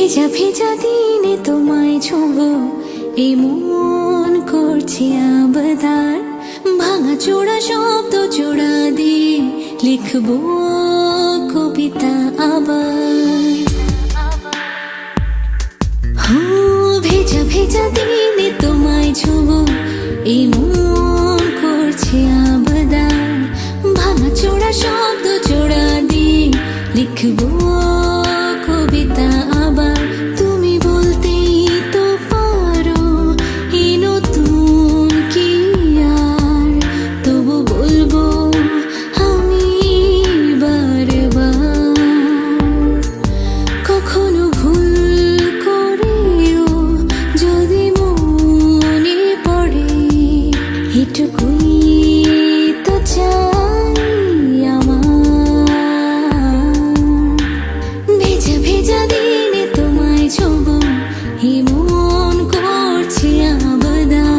ভেজা ভেজা দিনে তোমায় ছোঁবো, এই মন করছে আবদার। ভাঙা চোরা শব্দ জোড়া দিয়ে লিখবো কবিতা আবার। ভেজা ভেজা দিনে তোমায় ছোঁবো, এই মন করছে আবদার। ভাঙা চোরা শব্দ জোড়া দিয়ে লিখবো কবিতা আবার। তুমি বলতেই তো পারো এই নতুন কি আর, তবু বলবো আমি বারবার। কখনো ভুল করেও যদি মনে পড়ে, এটুকুই তো চাই আমার। ভেজা ভেজা দিনে তোমায় ছোঁবো, এই মন করছে আবদার।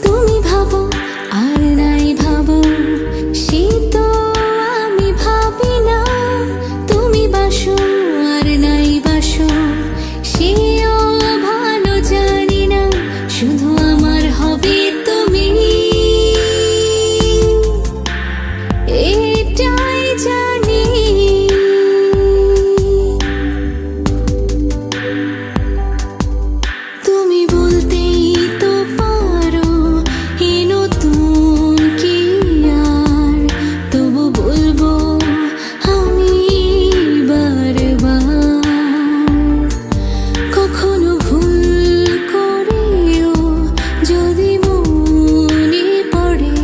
তুমি ভাবো আর নাই ভাবো, সে তো আমি ভাবি না। তুমি বাসো আর নাই বাসো, সেও ভালো জানি না। শুধু আমার হবে তুমি, এটাই জানি। তুমি বলতেই তো পারো এই নতুন কি আর, তবু বলবো আমি বারবার। কখনো ভুল করেও যদি মনে পড়ে,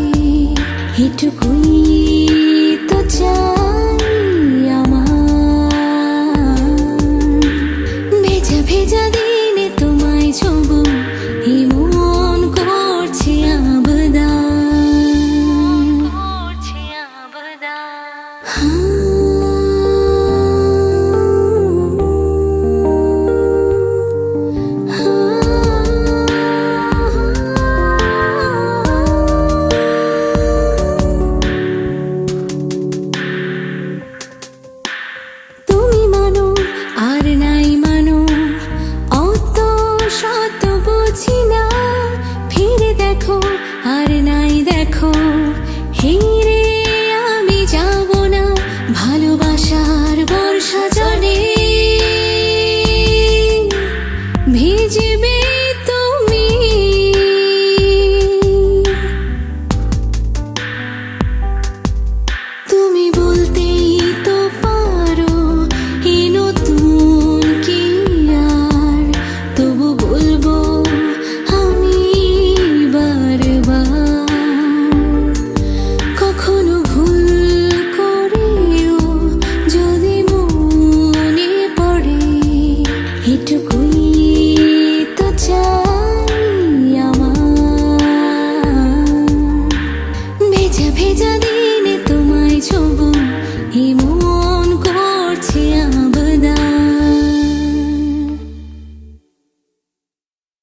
এটুকুই তো চাই আমার। ভেজা ভেজা দিনে তোমায় ছোঁবো, এই মন করছে আবদার।